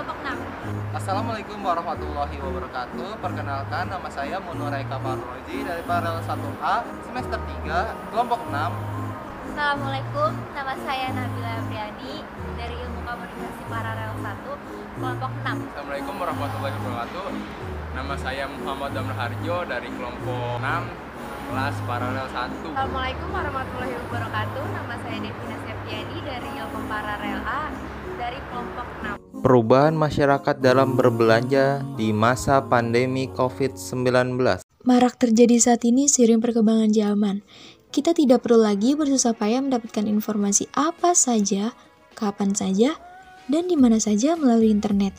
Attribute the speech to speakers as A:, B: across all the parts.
A: kelompok 6.
B: Assalamualaikum warahmatullahi wabarakatuh. Perkenalkan, nama saya Munur Eka Parroji dari Paralel 1A semester 3 kelompok 6.
A: Assalamualaikum, nama saya Nabila Apriani dari Ilmu Komunikasi Paralel 1 kelompok 6.
C: Assalamualaikum warahmatullahi wabarakatuh. Nama saya Muhammad Damar Harjo dari kelompok 6 kelas Paralel 1.
A: Assalamualaikum warahmatullahi wabarakatuh. Nama saya Devina Septiani dari Ilmu Paralel A dari kelompok 6.
B: Perubahan masyarakat dalam berbelanja di masa pandemi COVID-19.
D: Marak terjadi saat ini seiring perkembangan zaman. Kita tidak perlu lagi bersusah payah mendapatkan informasi apa saja, kapan saja, dan di mana saja melalui internet.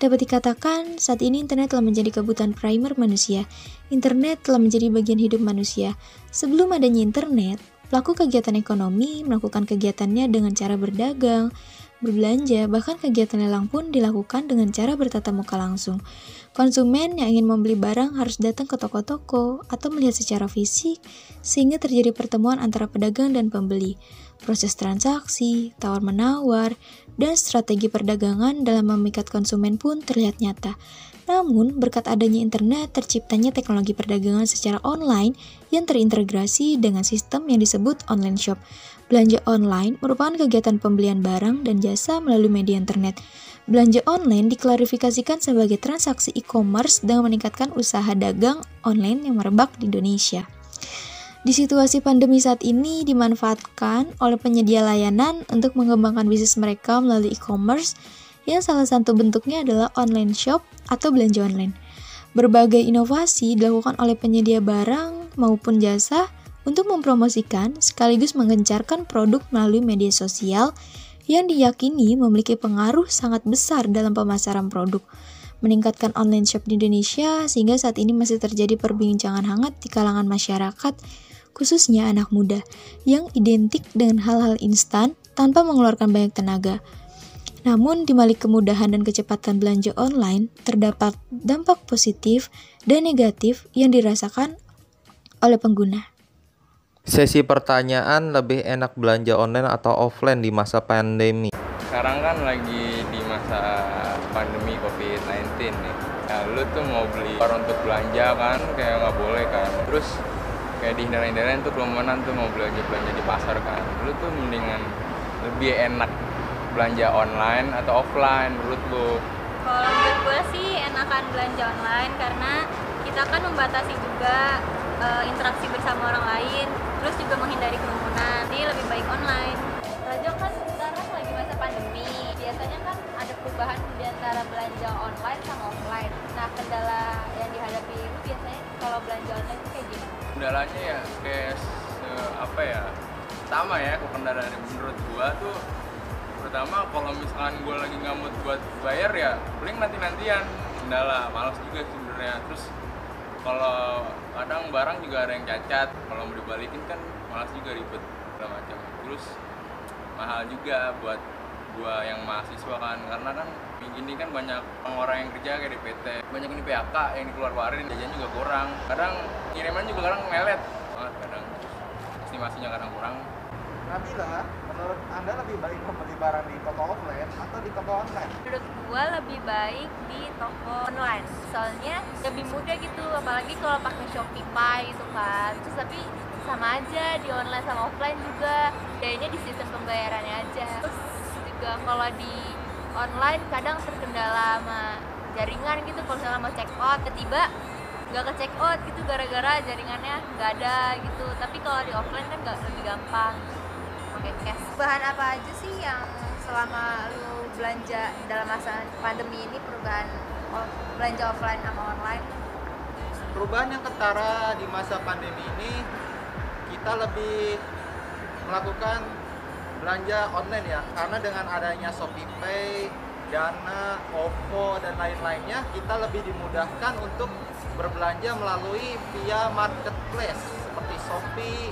D: Dapat dikatakan, saat ini internet telah menjadi kebutuhan primer manusia. Internet telah menjadi bagian hidup manusia. Sebelum adanya internet, pelaku kegiatan ekonomi melakukan kegiatannya dengan cara berdagang, berbelanja, bahkan kegiatan lelang pun dilakukan dengan cara bertatap muka langsung. Konsumen yang ingin membeli barang harus datang ke toko-toko atau melihat secara fisik, sehingga terjadi pertemuan antara pedagang dan pembeli. Proses transaksi, tawar-menawar, dan strategi perdagangan dalam memikat konsumen pun terlihat nyata. Namun, berkat adanya internet, terciptanya teknologi perdagangan secara online yang terintegrasi dengan sistem yang disebut online shop. Belanja online merupakan kegiatan pembelian barang dan jasa melalui media internet. Belanja online diklarifikasikan sebagai transaksi e-commerce dengan meningkatkan usaha dagang online yang merebak di Indonesia. Di situasi pandemi saat ini dimanfaatkan oleh penyedia layanan untuk mengembangkan bisnis mereka melalui e-commerce yang salah satu bentuknya adalah online shop atau belanja online. Berbagai inovasi dilakukan oleh penyedia barang maupun jasa untuk mempromosikan sekaligus menggencarkan produk melalui media sosial yang diyakini memiliki pengaruh sangat besar dalam pemasaran produk, meningkatkan online shop di Indonesia sehingga saat ini masih terjadi perbincangan hangat di kalangan masyarakat, khususnya anak muda, yang identik dengan hal-hal instan tanpa mengeluarkan banyak tenaga. Namun, di balik kemudahan dan kecepatan belanja online, terdapat dampak positif dan negatif yang dirasakan oleh pengguna.
B: Sesi pertanyaan, lebih enak belanja online atau offline di masa pandemi?
C: Sekarang kan lagi di masa pandemi COVID-19 nih. Ya, lu tuh mau beli barang untuk belanja kan, kayak nggak boleh kan. Terus kayak dihindar-hindarin tuh kerumunan tuh mau belanja di pasar kan. Lu tuh mendingan lebih enak belanja online atau offline menurut lu?
A: Kalau menurut gue sih enakan belanja online karena kita kan membatasi juga interaksi bersama orang lain, terus juga menghindari kerumunan. Jadi lebih baik online. Rajo kan sekarang lagi masa pandemi, biasanya kan ada perubahan di antara belanja online sama offline. Nah, kendala yang dihadapi itu biasanya kalau belanja online itu kayak gimana?
C: Kendalanya ya kayak apa ya? Pertama ya, kendala menurut gua tuh pertama kalau misalkan gue lagi nggak mood buat bayar ya paling nanti-nantian, kendala malas juga sebenarnya. Terus kalau kadang barang juga ada yang cacat, kalau mau dibalikin kan malas juga, ribet segala macam. Terus mahal juga buat gua yang mahasiswa kan, karena kan gini kan banyak orang yang kerja kayak di PT, banyak ini PHK yang dikeluarin, jajan juga kurang, kadang kiriman juga kadang melet banget, kadang estimasinya kadang kurang.
B: Nabila, menurut Anda lebih baik membeli barang di toko offline atau di toko online?
A: Menurut gua lebih baik di toko online, soalnya lebih mudah gitu, apalagi kalau pakai Shopee Pay gitu kan. Terus tapi sama aja di online sama offline juga, bedanya di sistem pembayarannya aja. Terus juga kalau di online kadang terkendala sama jaringan gitu, kalau misalnya mau check out tiba-tiba nggak ke check out gitu gara-gara jaringannya nggak ada gitu. Tapi kalau di offline kan nggak, lebih gampang pakai cash.
E: Perubahan apa aja sih yang selama lu belanja dalam masa pandemi ini, perubahan belanja offline sama online?
B: Perubahan yang ketara di masa pandemi ini, kita lebih melakukan belanja online ya, karena dengan adanya Shopee Pay, Dana, OVO, dan lain-lainnya, kita lebih dimudahkan untuk berbelanja melalui via marketplace seperti Shopee,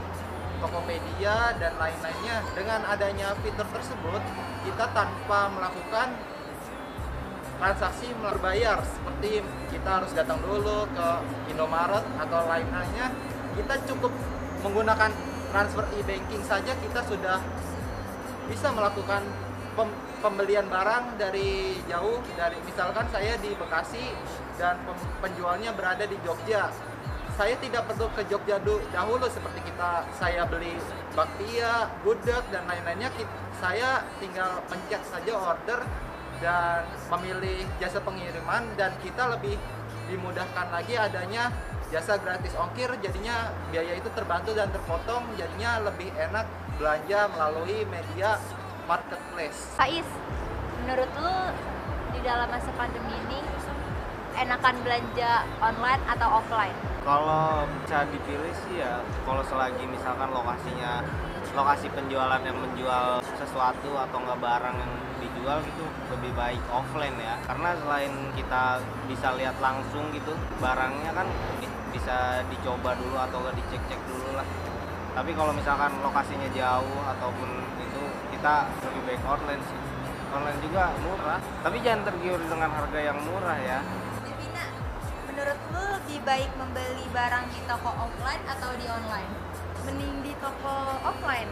B: Tokopedia, dan lain-lainnya. Dengan adanya fitur tersebut, kita tanpa melakukan transaksi berbayar seperti kita harus datang dulu ke Indomaret atau lain-lainnya, kita cukup menggunakan transfer e-banking saja kita sudah bisa melakukan pembelian barang dari jauh, dari misalkan saya di Bekasi dan penjualnya berada di Jogja. Saya tidak perlu ke Jogja dahulu seperti saya beli bakpia, gudeg dan lain-lainnya. Saya tinggal pencet saja order dan memilih jasa pengiriman, dan kita lebih dimudahkan lagi adanya jasa gratis ongkir, jadinya biaya itu terbantu dan terpotong, jadinya lebih enak belanja melalui media marketplace.
E: Faiz, menurut lu di dalam masa pandemi ini enakan belanja online atau offline?
F: Kalau bisa dipilih sih ya, kalau selagi misalkan lokasi penjualan yang menjual sesuatu atau nggak barang yang dijual gitu, lebih baik offline ya. Karena selain kita bisa lihat langsung gitu barangnya kan, bisa dicoba dulu atau nggak dicek-cek dulu lah. Tapi kalau misalkan lokasinya jauh ataupun itu, kita lebih baik online sih. Online juga murah, tapi jangan tergiur dengan harga yang murah ya.
E: Devina, menurut lu lebih baik membeli barang di toko offline atau di online?
A: Mending di toko offline.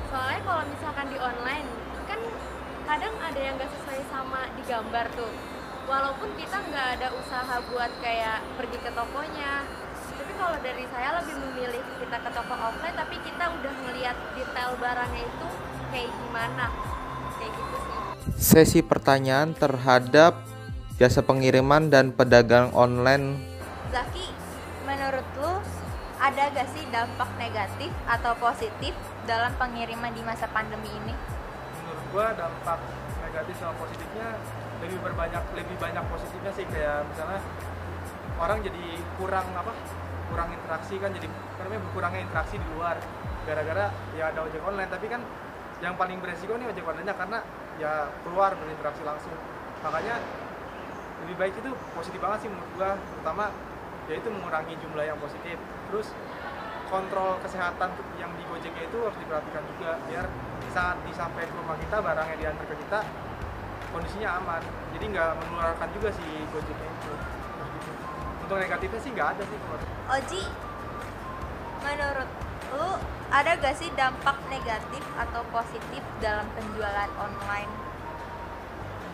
A: Soalnya kalau misalkan di online kan kadang ada yang nggak sesuai sama di gambar tuh. Walaupun kita nggak ada usaha buat kayak pergi ke tokonya, tapi kalau dari saya lebih memilih kita ke toko offline, tapi kita udah ngelihat detail barangnya itu kayak gimana, kayak gitu sih.
B: Sesi pertanyaan terhadap jasa pengiriman dan pedagang online.
E: Zaki, menurut lu ada gak sih dampak negatif atau positif dalam pengiriman di masa pandemi ini?
G: Menurut gua dampak negatif sama positifnya lebih banyak positifnya sih, kayak misalnya orang jadi kurang interaksi kan, jadi berkurangnya interaksi di luar gara-gara ya ada ojek online. Tapi kan yang paling beresiko nih ojek online-nya, karena ya keluar berinteraksi langsung. Makanya lebih baik itu positif banget sih menurut gua, terutama yaitu mengurangi jumlah yang positif. Terus kontrol kesehatan yang di Gojeknya itu harus diperhatikan juga, biar saat disampai ke rumah kita, barangnya diantar ke kita kondisinya aman, jadi nggak menularkan juga si Gojeknya itu. Untuk negatifnya sih nggak ada sih.
E: Oji, menurut lu ada gak sih dampak negatif atau positif dalam penjualan online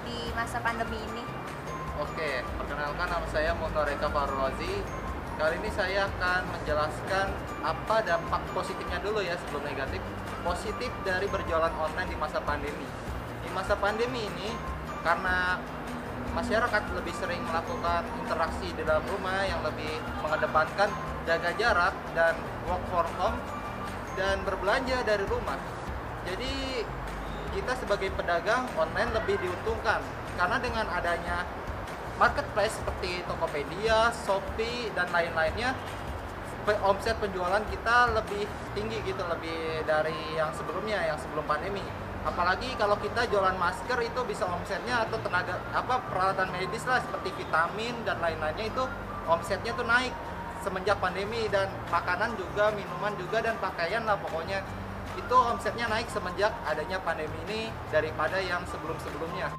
E: di masa pandemi ini?
B: Oke, perkenalkan, nama saya Muhtareka Farrozi. Kali ini saya akan menjelaskan apa dampak positifnya dulu ya sebelum negatif. Positif dari berjualan online di masa pandemi. Di masa pandemi ini, karena masyarakat lebih sering melakukan interaksi di dalam rumah yang lebih mengedepankan jaga jarak dan work from home dan berbelanja dari rumah. Jadi kita sebagai pedagang online lebih diuntungkan, karena dengan adanya marketplace seperti Tokopedia, Shopee dan lain-lainnya, omset penjualan kita lebih tinggi gitu, lebih dari yang sebelumnya, yang sebelum pandemi. Apalagi kalau kita jualan masker, itu bisa omsetnya atau tenaga peralatan medis lah seperti vitamin dan lain-lainnya, itu omsetnya tuh naik semenjak pandemi. Dan makanan juga, minuman juga, dan pakaian lah pokoknya, itu omsetnya naik semenjak adanya pandemi ini daripada yang sebelum-sebelumnya.